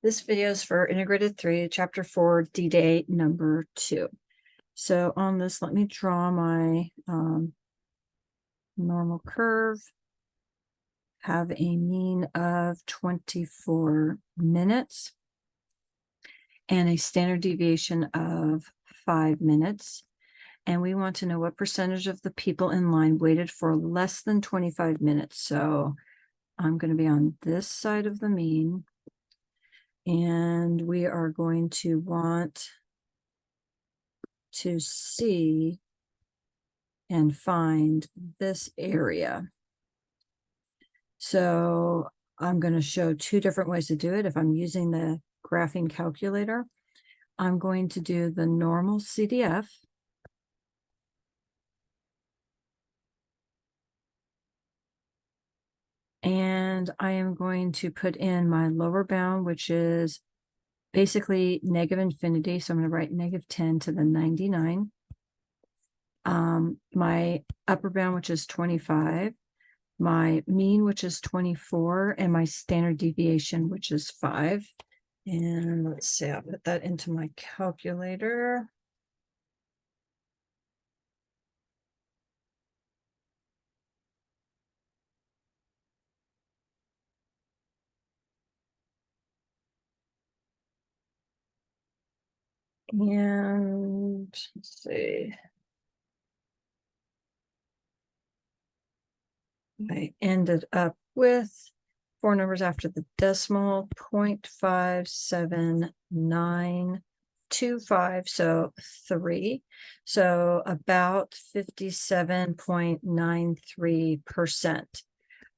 This video is for Integrated 3, Chapter 4, D-Day number 2. So on this, let me draw my normal curve, have a mean of 24 minutes, and a standard deviation of 5 minutes. And we want to know what percentage of the people in line waited for less than 25 minutes. So I'm going to be on this side of the mean. And we are going to want to see and find this area. So I'm going to show two different ways to do it. If I'm using the graphing calculator, I'm going to do the normal CDF. And I am going to put in my lower bound, which is basically negative infinity. So I'm going to write negative 10 to the 99. My upper bound, which is 25, my mean, which is 24, and my standard deviation, which is 5. And let's see, I'll put that into my calculator. And let's see. I ended up with 4 numbers after the decimal, 0.57925, so 3. So about 57.93%.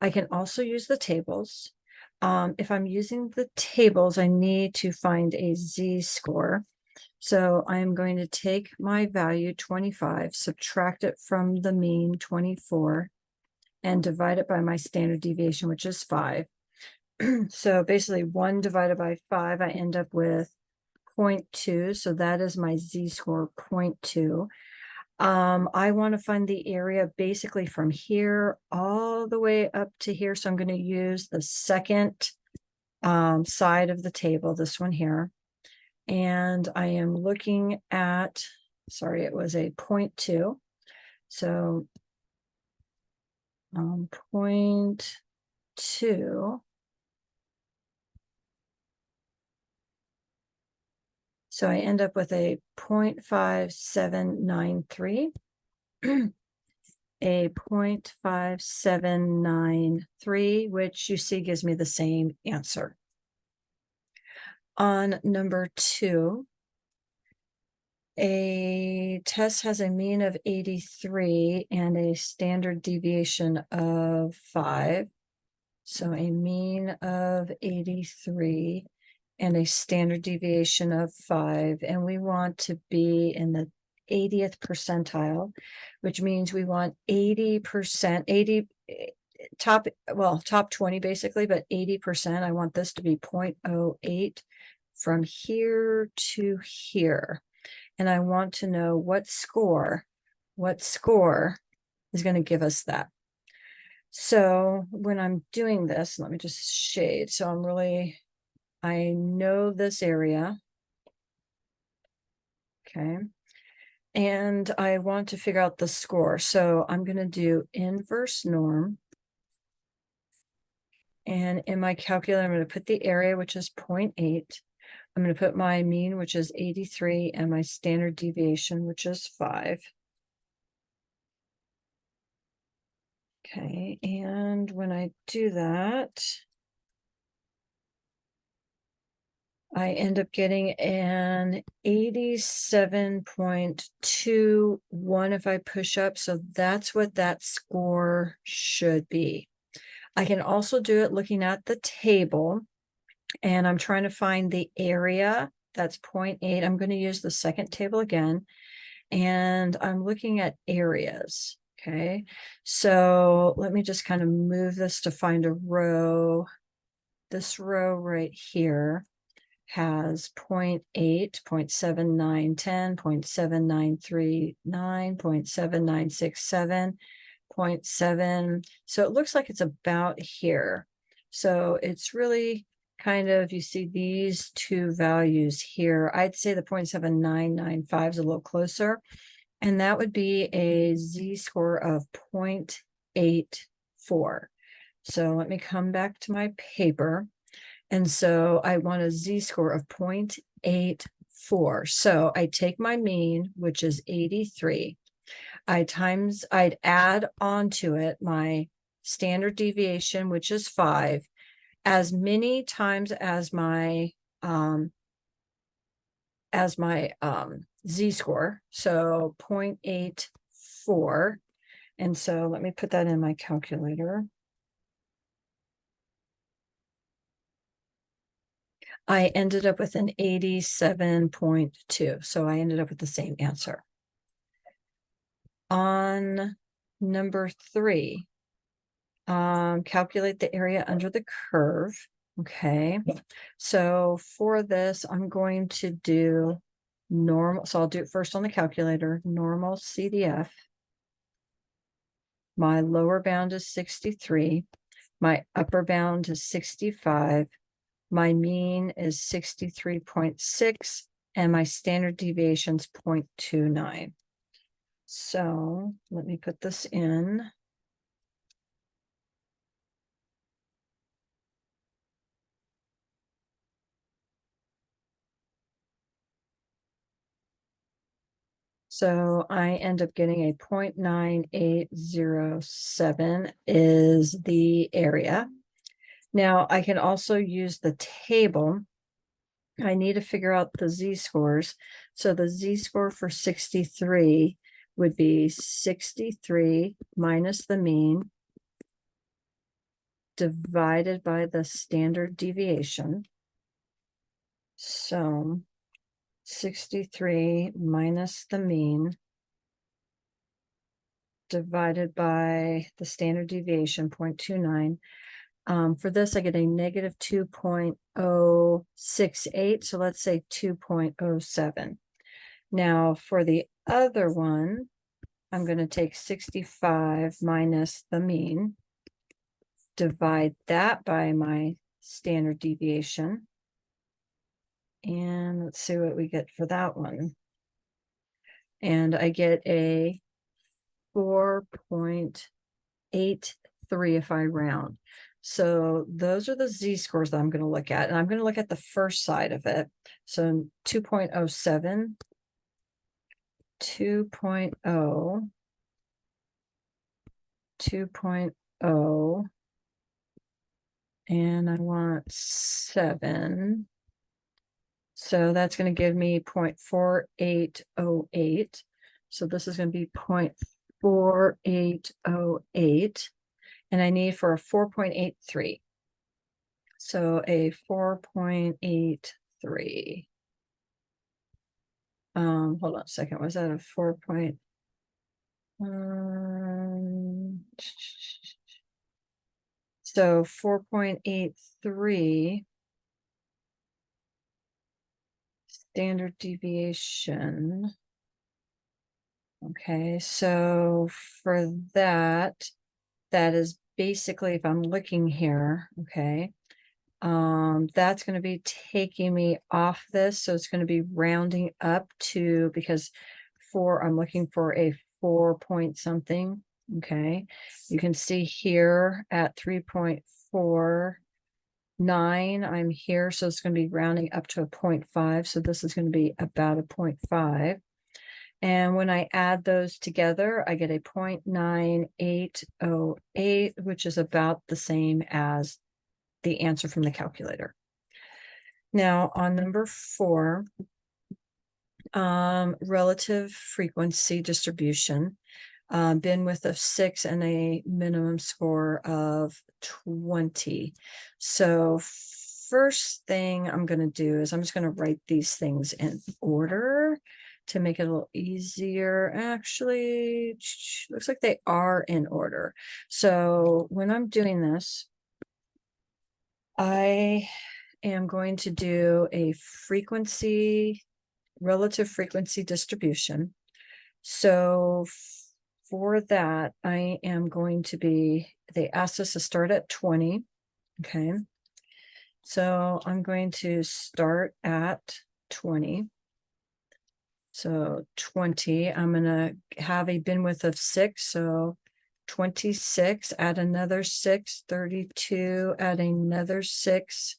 I can also use the tables. If I'm using the tables, I need to find a z-score. So I'm going to take my value 25, subtract it from the mean 24, and divide it by my standard deviation, which is 5. So basically 1 divided by 5, I end up with 0.2. So that is my z-score, 0.2. I want to find the area basically from here all the way up to here. So I'm going to use the second side of the table, this one here. And I am looking at, sorry, it was a 0.2. So 0.2. So I end up with a 0.5793, a 0.5793, which you see gives me the same answer. On number 2, a test has a mean of 83 and a standard deviation of 5. So a mean of 83 and a standard deviation of 5. And we want to be in the 80th percentile, which means we want 80%, top 20 basically, but 80%. I want this to be 0.08 from here to here. And I want to know what score is going to give us that. So when I'm doing this, let me just shade. So I know this area. Okay. And I want to figure out the score. So I'm going to do inverse norm. And in my calculator, I'm going to put the area, which is 0.8. I'm going to put my mean, which is 83, and my standard deviation, which is 5. Okay, and when I do that, I end up getting an 87.21 if I push up. So that's what that score should be. I can also do it looking at the table, and I'm trying to find the area. That's 0.8. I'm going to use the second table again, and I'm looking at areas. Okay, so let me just kind of move this to find a row. This row right here has 0.8, 0.7910, 0.7939, 0.7967, 0.7. So it looks like it's about here. So it's really kind of, you see these two values here. I'd say the 0.7995 is a little closer, and that would be a z-score of 0.84. So let me come back to my paper. And so I want a z-score of 0.84. So I take my mean, which is 83. I'd add onto it my standard deviation, which is 5, as many times as my z-score, so 0.84. And so let me put that in my calculator. I ended up with an 87.2. So I ended up with the same answer. On number 3, calculate the area under the curve. Okay. So for this, I'm going to do normal. So I'll do it first on the calculator, normal CDF. My lower bound is 63. My upper bound is 65. My mean is 63.6, and my standard deviation is 0.29. So let me put this in. So I end up getting a 0.9807 is the area. Now I can also use the table. I need to figure out the z-scores. So the z-score for 63 would be 63 minus the mean divided by the standard deviation. So 63 minus the mean divided by the standard deviation, 0.29. For this, I get a negative 2.068. So let's say 2.07. Now for the other one, I'm going to take 65 minus the mean, divide that by my standard deviation. And let's see what we get for that one. And I get a 4.83 if I round. So those are the z-scores that I'm going to look at. And I'm going to look at the first side of it. So 2.07, 2.0, 2.0, and I want 7. So that's going to give me 0.4808. So this is going to be 0.4808. And I need for a 4.83. So a 4.83. Hold on a second. Was that a 4. So 4.83 standard deviation. Okay, so for that is basically, if I'm looking here, okay, that's going to be taking me off this. So it's going to be rounding up to, because I'm looking for a 4 point something. Okay, you can see here at 3.49, I'm here. So it's going to be rounding up to a 0.5. So this is going to be about a 0.5. And when I add those together, I get a 0.9808, which is about the same as the answer from the calculator. Now on number 4, relative frequency distribution, been with a 6 and a minimum score of 20. So first thing I'm going to do is I'm just going to write these things in order to make it a little easier. Actually, looks like they are in order. So when I'm doing this, I am going to do a relative frequency distribution. So for that, I am going to be, they asked us to start at 20. Okay. So I'm going to start at 20. So 20, I'm going to have a bin width of 6. So 26, add another 6, 32, add another 6,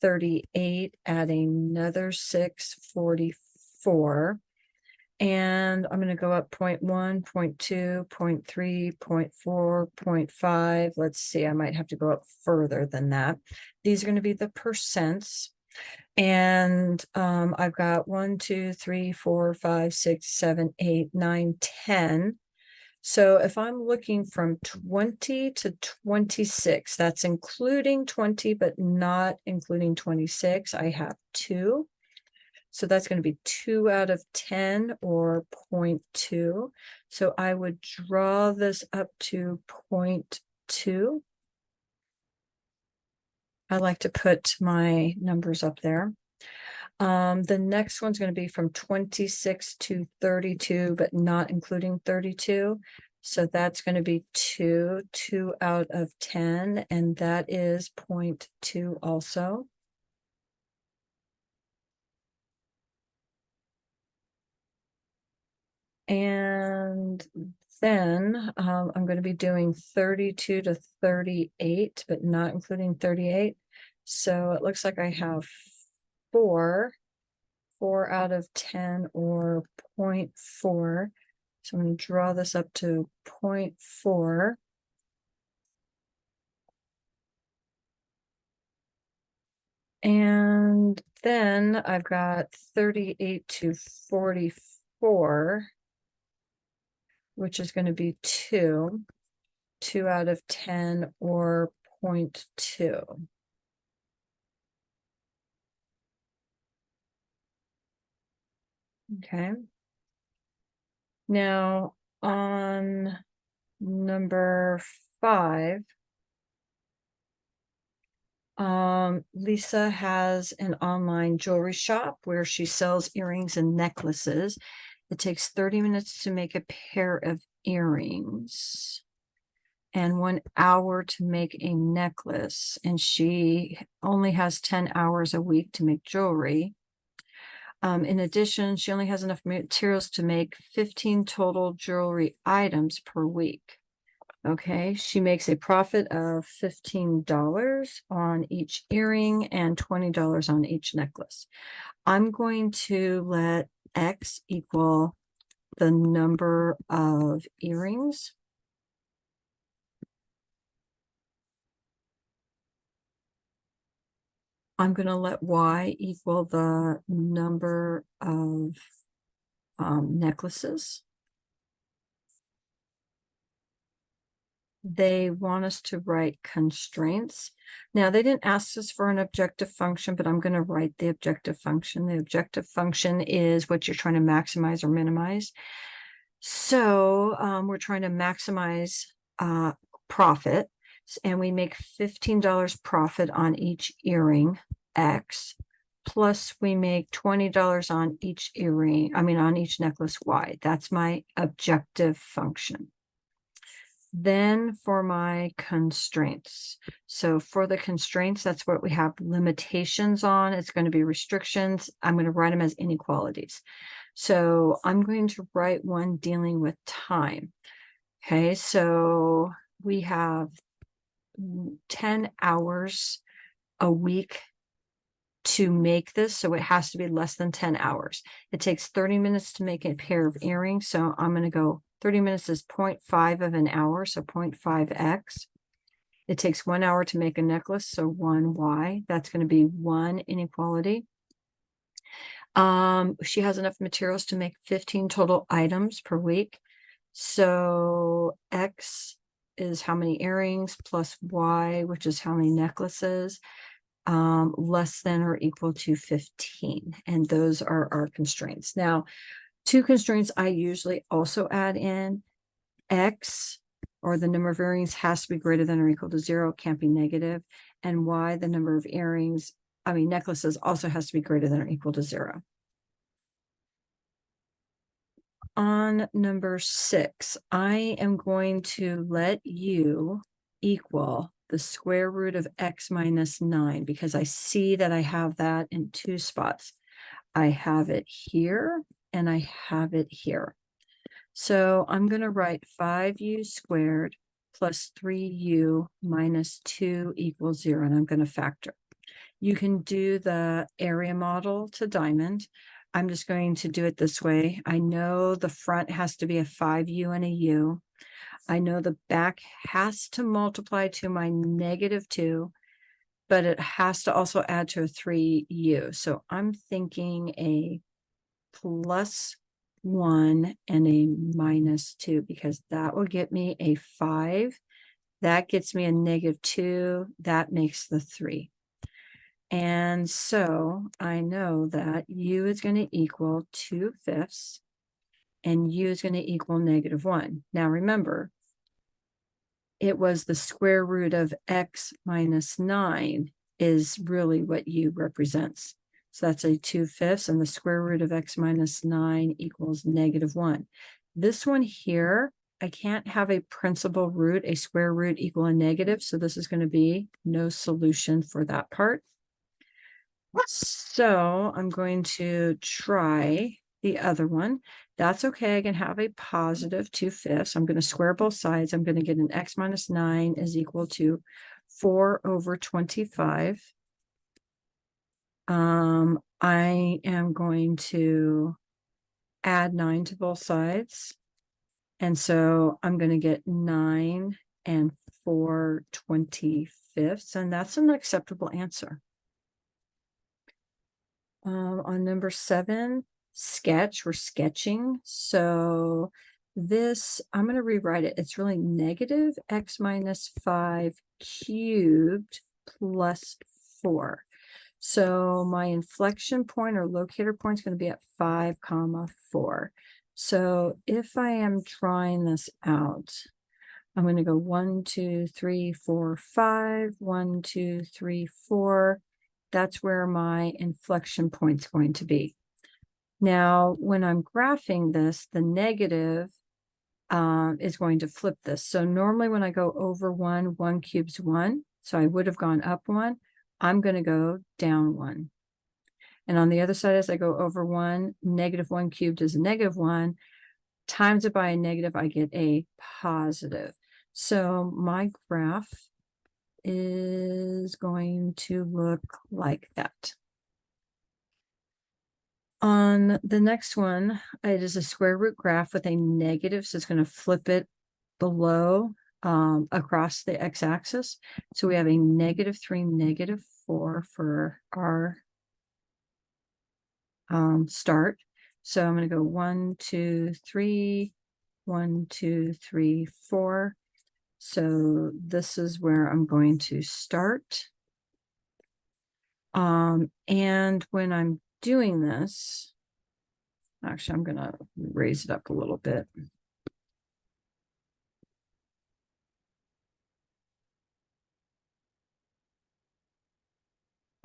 38, add another 6, 44. And I'm going to go up 0.1, 0.2, 0.3, 0.4, 0.5. Let's see, I might have to go up further than that. These are going to be the percents. And I've got 1, 2, 3, 4, 5, 6, 7, 8, 9, 10. So if I'm looking from 20 to 26, that's including 20, but not including 26, I have 2. So that's going to be 2 out of 10 or 0.2. So I would draw this up to 0.2. I like to put my numbers up there. The next one's going to be from 26 to 32, but not including 32. So that's going to be 2 out of 10, and that is 0.2 also. And then I'm going to be doing 32 to 38, but not including 38. So it looks like I have 4 out of 10 or 0.4. So I'm going to draw this up to 0.4. And then I've got 38 to 44, which is going to be 2 out of 10 or 0.2. Okay. Now on number 5, Lisa has an online jewelry shop where she sells earrings and necklaces. It takes 30 minutes to make a pair of earrings and 1 hour to make a necklace. And she only has 10 hours a week to make jewelry. In addition, she only has enough materials to make 15 total jewelry items per week. Okay, she makes a profit of $15 on each earring and $20 on each necklace. I'm going to let X equal the number of earrings. I'm going to let Y equal the number of necklaces. They want us to write constraints. Now, they didn't ask us for an objective function, but I'm going to write the objective function. The objective function is what you're trying to maximize or minimize. So we're trying to maximize profit, and we make $15 profit on each earring, X, plus we make $20 on each earring, on each necklace, Y. That's my objective function. Then for my constraints. So for the constraints, that's what we have limitations on. It's going to be restrictions. I'm going to write them as inequalities. So I'm going to write one dealing with time. Okay, so we have 10 hours a week to make this, so it has to be less than 10 hours. It takes 30 minutes to make a pair of earrings, so I'm going to go 30 minutes is 0.5 of an hour, so 0.5x. It takes 1 hour to make a necklace, so 1y. That's going to be 1 inequality. She has enough materials to make 15 total items per week. So x is how many earrings plus y, which is how many necklaces, less than or equal to 15. And those are our constraints. Now, 2 constraints I usually also add in. X, or the number of earrings, has to be greater than or equal to 0, can't be negative. And Y, the number of necklaces, also has to be greater than or equal to 0. On number 6, I am going to let U equal the square root of x minus 9 because I see that I have that in two spots. I have it here and I have it here. So I'm going to write 5u squared plus 3u minus 2 equals 0, and I'm going to factor. You can do the area model to diamond. I'm just going to do it this way. I know the front has to be a 5u and a u. I know the back has to multiply to my -2, but it has to also add to a 3u. So I'm thinking a +1 and a -2 because that will get me a 5. That gets me a -2. That makes the 3. And so I know that u is going to equal 2/5 and u is going to equal -1. Now remember, it was the square root of x minus 9 is really what u represents. So that's a 2/5, and the square root of x minus 9 equals -1. This one here, I can't have a principal root, a square root equal a negative, so this is going to be no solution for that part. So I'm going to try the other one. That's okay. I can have a positive 2/5. I'm going to square both sides. I'm going to get an x minus 9 is equal to 4/25. I am going to add 9 to both sides. And so I'm going to get 9 and 4/25, and that's an acceptable answer. On number 7, sketch, we're sketching. So this, I'm going to rewrite it. It's really negative x minus 5 cubed plus 4. So my inflection point or locator point is going to be at 5, 4. So if I am drawing this out, I'm going to go 1, 2, 3, 4, 5, 1, 2, 3, 4. That's where my inflection point is going to be. Now, when I'm graphing this, the negative is going to flip this. So normally when I go over 1, 1 cubes 1. So I would have gone up 1. I'm going to go down 1. And on the other side, as I go over 1, -1 cubed is a -1. Times it by a negative, I get a positive. So my graph is going to look like that. On the next one, it is a square root graph with a negative, so it's going to flip it below across the x-axis. So we have a -3, -4 for our start. So I'm going to go 1, 2, 3, 1, 2, 3, 4. So this is where I'm going to start. And when I'm doing this, actually, I'm going to raise it up a little bit.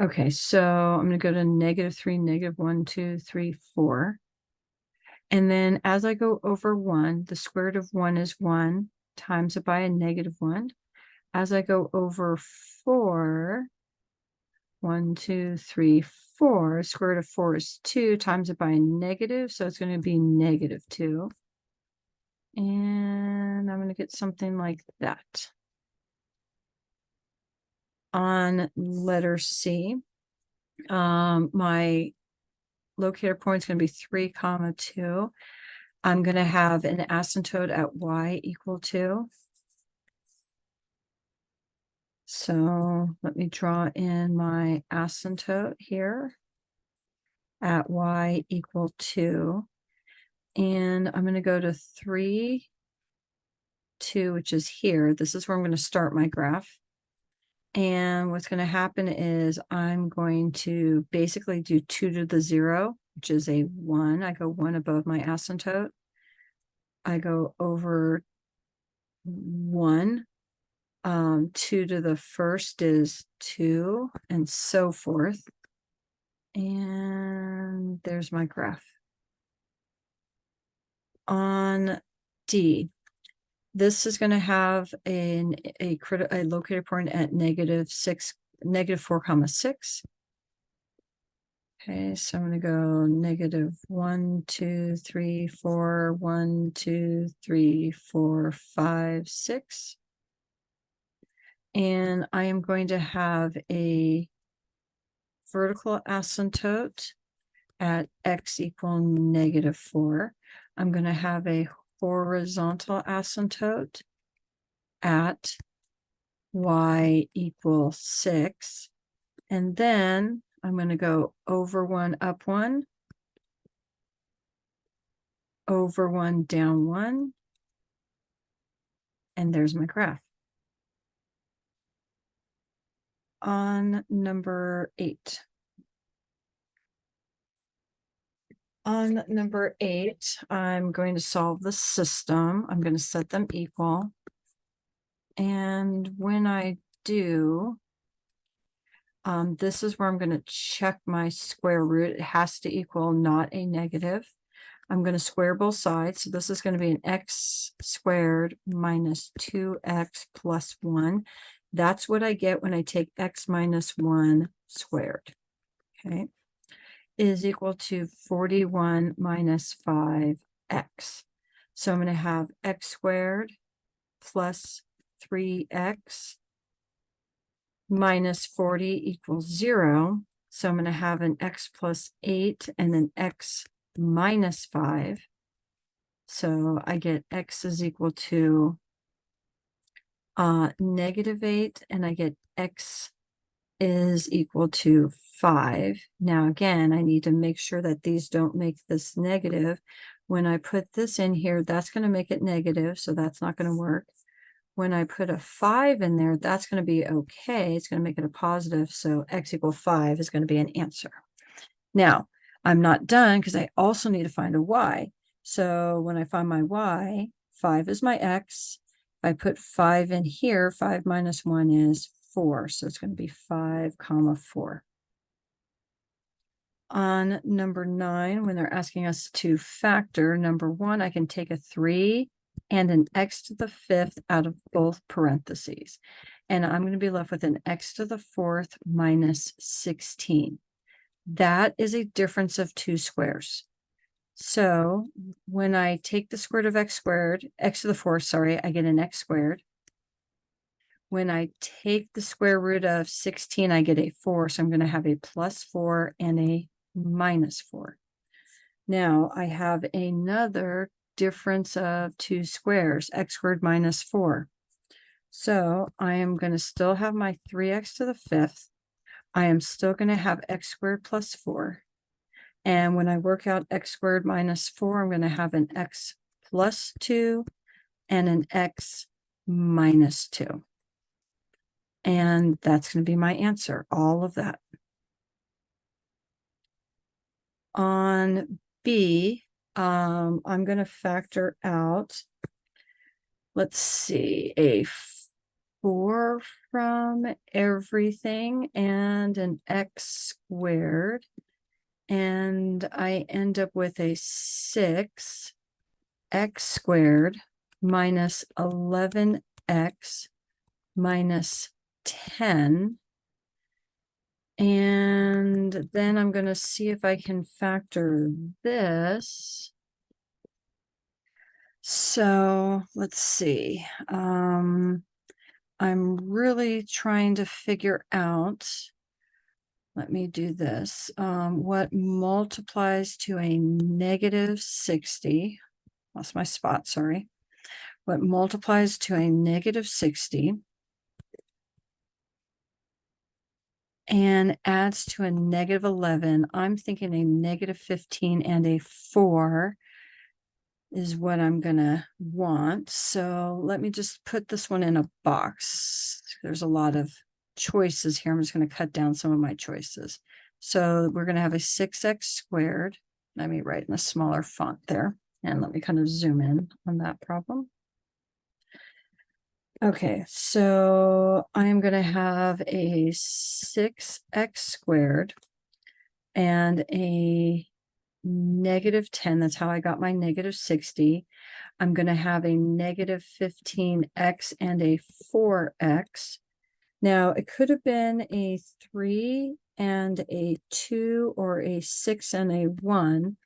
Okay, so I'm going to go to -3, -1, 2, 3, 4. And then as I go over 1, the square root of 1 is 1, times it by a -1. As I go over 4, 1, 2, 3, 4, square root of 4 is 2, times it by a negative, so it's going to be -2. And I'm going to get something like that. On letter C, my locator point is going to be 3, 2. I'm going to have an asymptote at y equal 2. So let me draw in my asymptote here at y equal 2. And I'm going to go to 3, 2, which is here. This is where I'm going to start my graph. And what's going to happen is I'm going to basically do 2 to the 0, which is a 1. I go 1 above my asymptote. I go over 1. 2 to the first is 2, and so forth. And there's my graph. On D, This is going to have a locator point at -4, -6. Okay, so I'm going to go -1, 2, 3, 4, 1, 2, 3, 4, 5, 6. And I am going to have a vertical asymptote at x equal -4. I'm going to have a horizontal asymptote at y equals 6. And then I'm going to go over 1, up 1, over 1, down 1. And there's my graph. On number 8. On number 8, I'm going to solve the system. I'm going to set them equal. And when I do, this is where I'm going to check my square root. It has to equal not a negative. I'm going to square both sides. So this is going to be an x squared minus 2x plus 1. That's what I get when I take x minus 1 squared. Okay. Is equal to 41 minus 5x. So I'm going to have x squared plus 3x minus 40 equals 0. So I'm going to have an x plus 8 and an x minus 5. So I get x is equal to -8, and I get x is equal to 5. Now, again, I need to make sure that these don't make this negative. When I put this in here, that's going to make it negative, so that's not going to work. When I put a 5 in there, that's going to be okay. It's going to make it a positive, so x equals 5 is going to be an answer. Now, I'm not done because I also need to find a y. So when I find my y, 5 is my x. If I put 5 in here, 5 minus 1 is 4. So it's going to be 5, 4. On number 9, when they're asking us to factor, number 1, I can take a 3 and an x to the 5th out of both parentheses. And I'm going to be left with an x to the 4th minus 16. That is a difference of 2 squares. So when I take the square root of x squared, x to the 4th, sorry, I get an x squared. When I take the square root of 16, I get a 4. So I'm going to have a plus 4 and a minus 4. Now I have another difference of 2 squares, x squared minus 4. So I am going to still have my 3x to the 5th. I am still going to have x squared plus 4. And when I work out x squared minus 4, I'm going to have an x plus 2 and an x minus 2. And that's going to be my answer, all of that. On B, I'm going to factor out, let's see, a 4 from everything and an x squared. And I end up with a 6x squared minus 11x minus 10. And then I'm going to see if I can factor this. So let's see. I'm really trying to figure out, let me do this, what multiplies to a -60. Lost my spot, sorry. What multiplies to a -60 and adds to a -11. I'm thinking a -15 and a 4 is what I'm gonna want. So let me just put this one in a box. There's a lot of choices here. I'm just going to cut down some of my choices. So we're going to have a 6x squared. Let me write in a smaller font there. And let me kind of zoom in on that problem. Okay, so I am going to have a 6x squared and a negative 10. That's how I got my negative 60. I'm going to have a negative 15x and a 4x. Now, it could have been a 3 and a 2 or a 6 and a 1.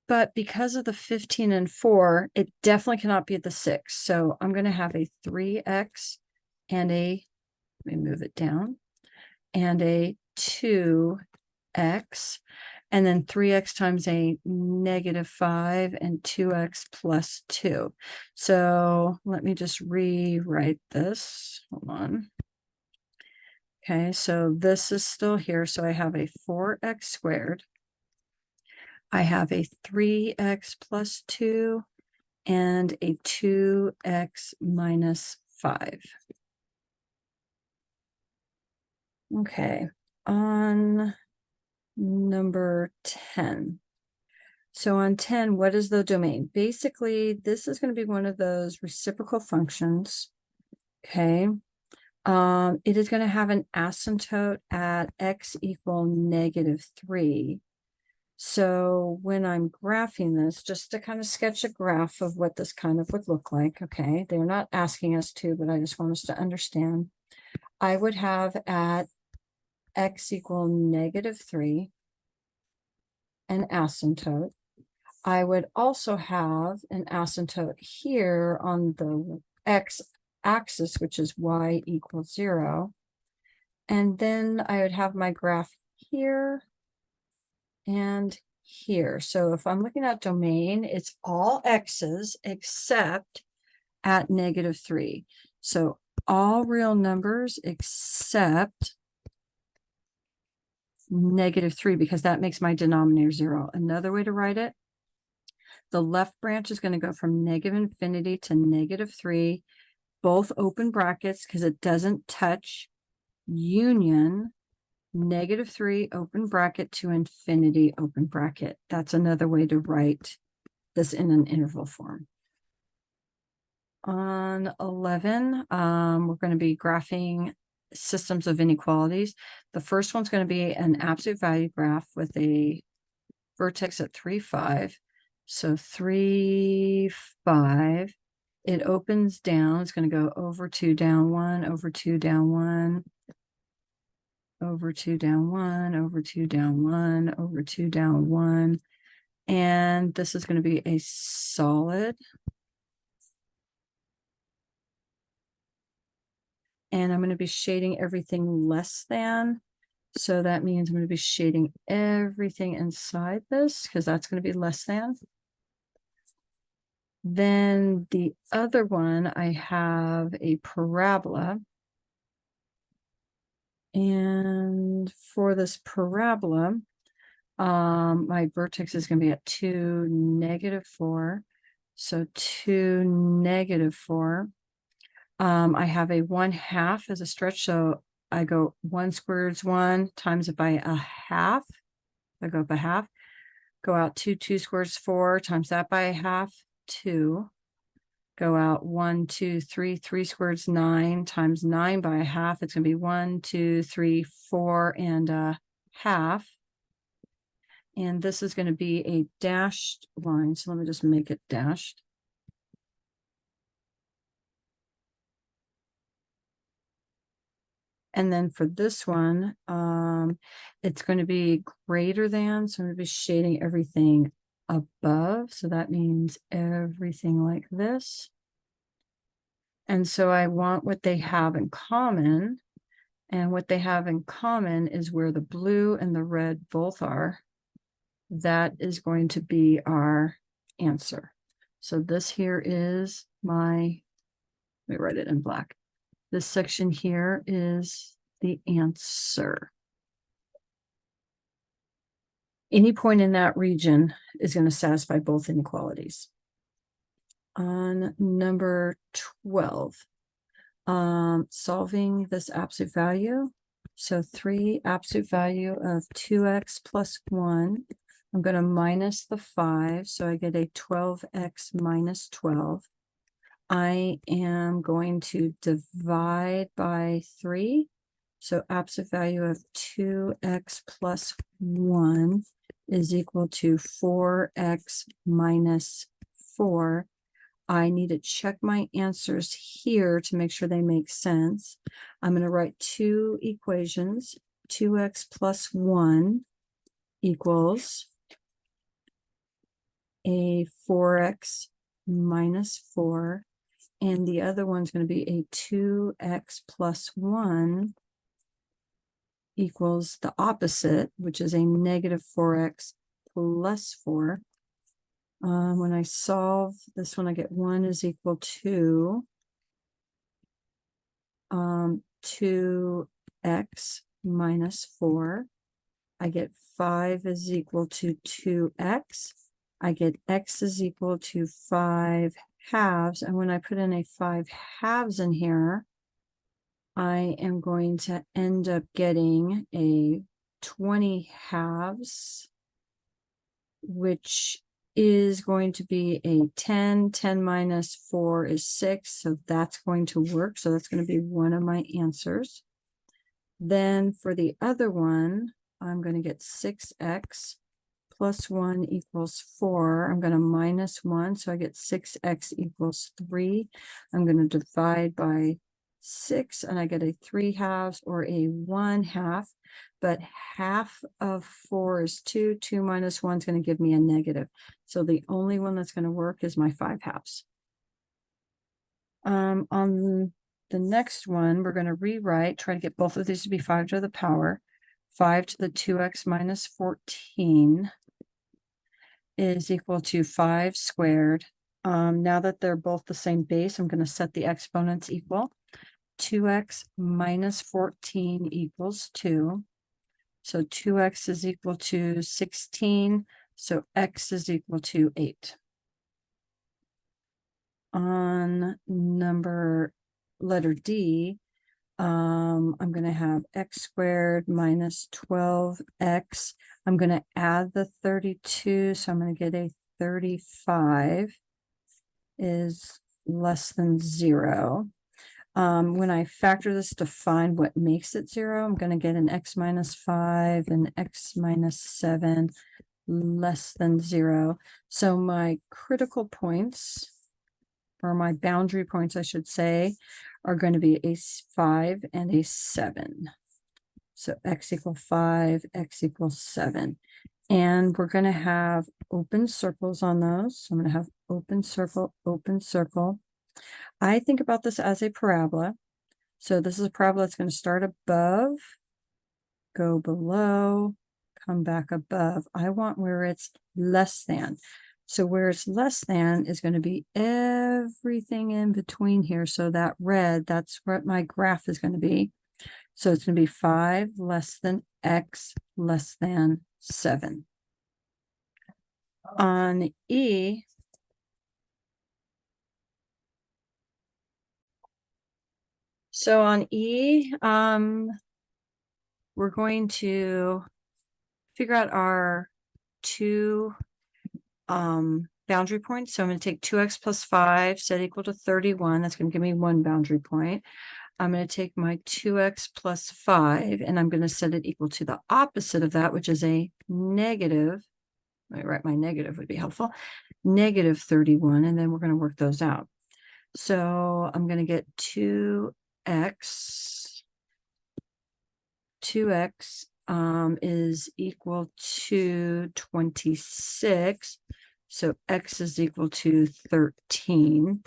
But because of the 15 and 4, it definitely cannot be the 6. So I'm going to have a 3x and a, let me move it down, and a 2x, and then 3x times a negative 5 and 2x plus 2. So let me just rewrite this. Hold on. Okay, so this is still here. So I have a 4x squared. I have a 3x plus 2 and a 2x minus 5. Okay, on number 10. So on 10, what is the domain? Basically, this is going to be one of those reciprocal functions. Okay. It is going to have an asymptote at x equal negative 3. So when I'm graphing this, just to kind of sketch a graph of what this kind of would look like, okay, they're not asking us to, but I just want us to understand. I would have at x equal negative 3 an asymptote. I would also have an asymptote here on the x-axis, which is y equals 0. And then I would have my graph here and here. So if I'm looking at domain, it's all x's except at negative 3. So all real numbers except negative 3, because that makes my denominator 0. Another way to write it, the left branch is going to go from negative infinity to negative 3, both open brackets because it doesn't touch, union negative 3 open bracket to infinity open bracket. That's another way to write this in an interval form. On 11, we're going to be graphing systems of inequalities. The first one's going to be an absolute value graph with a vertex at 3, 5. So 3, 5. It opens down. It's going to go over 2, down 1, over 2, down 1, over 2, down 1, over 2, down 1, over 2, down 1. And this is going to be a solid. And I'm going to be shading everything less than. So that means I'm going to be shading everything inside this because that's going to be less than. Then the other one, I have a parabola. And for this parabola, my vertex is going to be at 2, negative 4. So 2, negative 4. I have a 1/2 as a stretch. So I go 1 squares 1 times it by a half. I go up a half. Go out 2, 2 squares 4 times that by a half, 2. Go out 1, 2, 3, 3 squares 9 times 9 by a half. It's going to be 1, 2, 3, 4 and a half. And this is going to be a dashed line. So let me just make it dashed. And then for this one, it's going to be greater than. So I'm going to be shading everything above. So that means everything like this. And so I want what they have in common. And what they have in common is where the blue and the red both are. That is going to be our answer. So this here is my, let me write it in black. This section here is the answer. Any point in that region is going to satisfy both inequalities. On number 12, solving this absolute value. So 3 absolute value of 2x plus 1. I'm going to minus the 5, so I get a 12x minus 12. I am going to divide by 3. So absolute value of 2x plus 1 is equal to 4x minus 4. I need to check my answers here to make sure they make sense. I'm going to write two equations. 2x plus 1 equals a 4x minus 4. And the other one's going to be a 2x plus 1 equals the opposite, which is a negative 4x plus 4. When I solve this one, I get 1 is equal to 2x minus 4. I get 5 is equal to 2x. I get x is equal to 5 halves. And when I put in a 5 halves in here, I am going to end up getting a 20 halves, which is going to be a 10. 10 minus 4 is 6, so that's going to work. So that's going to be one of my answers. Then for the other one, I'm going to get 6x plus 1 equals 4. I'm going to minus 1, so I get 6x equals 3. I'm going to divide by 6, and I get a 3 halves or a 1 half. But half of 4 is 2. 2 minus 1 is going to give me a negative. So the only one that's going to work is my 5 halves. On the next one, we're going to rewrite, try to get both of these to be 5 to the power. 5 to the 2x minus 14 is equal to 5 squared. Now that they're both the same base, I'm going to set the exponents equal. 2x minus 14 equals 2. So 2x is equal to 16. So x is equal to 8. On letter D, I'm going to have x squared minus 12x. I'm going to add the 32, so I'm going to get a 35 is less than 0. When I factor this to find what makes it 0, I'm going to get an x minus 5 and x minus 7 less than 0. So my critical points, or my boundary points, I should say, are going to be a 5 and a 7. So x equals 5, x equals 7. And we're going to have open circles on those. So I'm going to have open circle, open circle. I think about this as a parabola. So this is a parabola that's going to start above, go below, come back above. I want where it's less than. So where it's less than is going to be everything in between here. So that red, that's what my graph is going to be. So it's going to be 5 less than x less than 7. On E, so on E, we're going to figure out our two boundary points. So I'm going to take 2x plus 5 set equal to 31. That's going to give me one boundary point. I'm going to take my 2x plus 5 and I'm going to set it equal to the opposite of that, which is a negative. Let me write my negative would be helpful. Negative 31, and then we're going to work those out. So I'm going to get 2x. 2x is equal to 26. So x is equal to 13.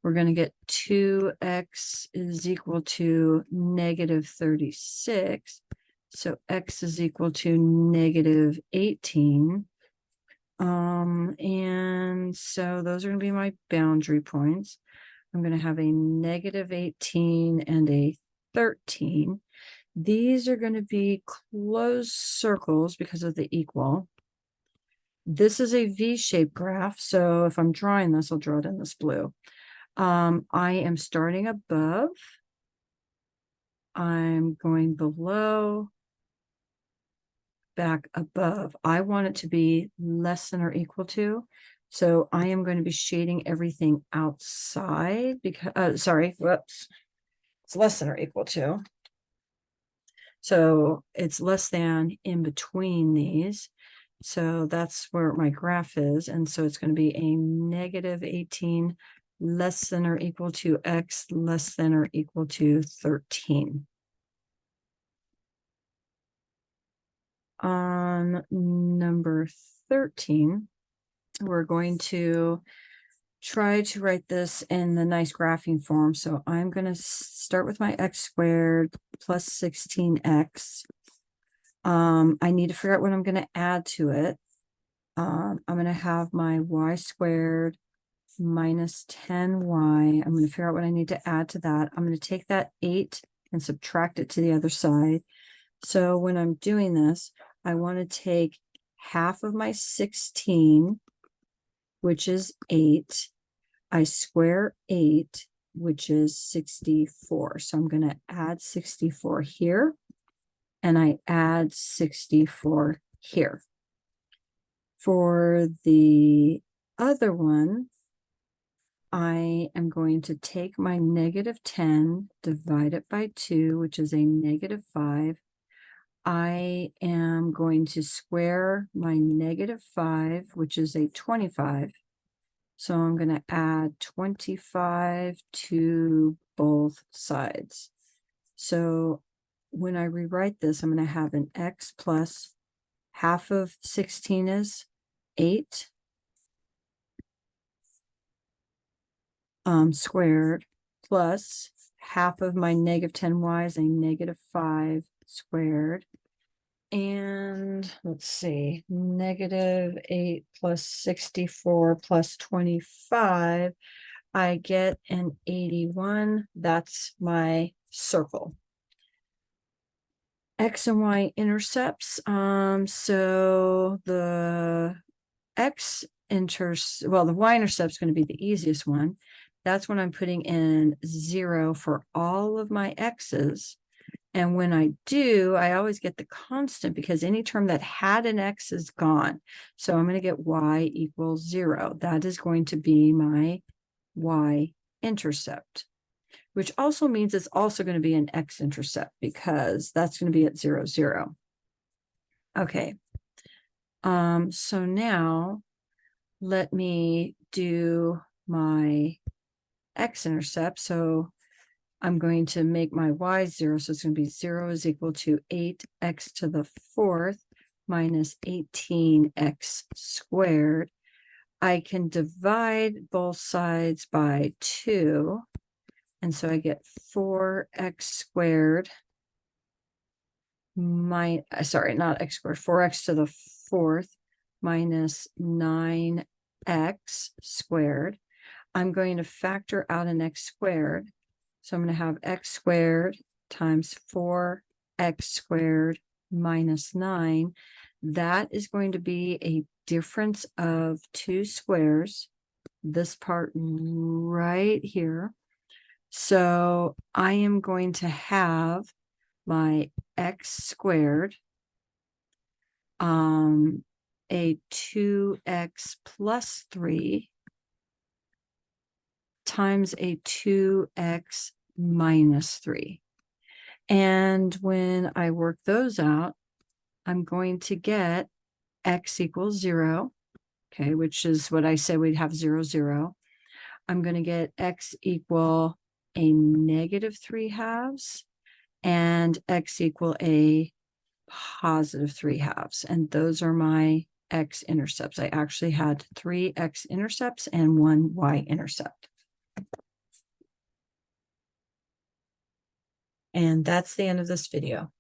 We're going to get 2x is equal to negative 36. So x is equal to negative 18. And so those are going to be my boundary points. I'm going to have a negative 18 and a 13. These are going to be closed circles because of the equal. This is a V-shaped graph. So if I'm drawing this, I'll draw it in this blue. I am starting above. I'm going below, back above. I want it to be less than or equal to. So I am going to be shading everything outside because, whoops. It's less than or equal to. So it's less than in between these. So that's where my graph is. And so it's going to be a negative 18 less than or equal to x less than or equal to 13. On number 13, we're going to try to write this in the nice graphing form. So I'm going to start with my x squared plus 16x. I need to figure out what I'm going to add to it. I'm going to have my y squared minus 10y. I'm going to figure out what I need to add to that. I'm going to take that 8 and subtract it to the other side. So when I'm doing this, I want to take half of my 16, which is 8. I square 8, which is 64. So I'm going to add 64 here, and I add 64 here. For the other one, I am going to take my negative 10, divide it by 2, which is a negative 5. I am going to square my negative 5, which is a 25. So I'm going to add 25 to both sides. So when I rewrite this, I'm going to have an x plus half of 16 is 8 squared plus half of my negative 10y is a negative 5 squared. And let's see, negative 8 plus 64 plus 25, I get an 81. That's my circle. X and Y intercepts. So the the Y intercept is going to be the easiest one. That's when I'm putting in 0 for all of my X's. And when I do, I always get the constant because any term that had an X is gone. So I'm going to get Y equals 0. That is going to be my Y intercept, which also means it's also going to be an X intercept because that's going to be at 0, 0. Okay. So now let me do my X intercept. So I'm going to make my y 0. So it's going to be 0 is equal to 8x to the 4th minus 18x squared. I can divide both sides by 2. And so I get 4x squared sorry, not x squared, 4x to the 4th minus 9x squared. I'm going to factor out an x squared. So I'm going to have x squared times 4x squared minus 9. That is going to be a difference of 2 squares, this part right here. So I am going to have my x squared, a 2x plus 3 times a 2x minus 3. And when I work those out, I'm going to get x equals 0, okay, which is what I said we'd have 0, 0. I'm going to get x equal a negative 3/2 and x equal a positive 3/2. And those are my x intercepts. I actually had 3 x intercepts and 1 y intercept. And that's the end of this video.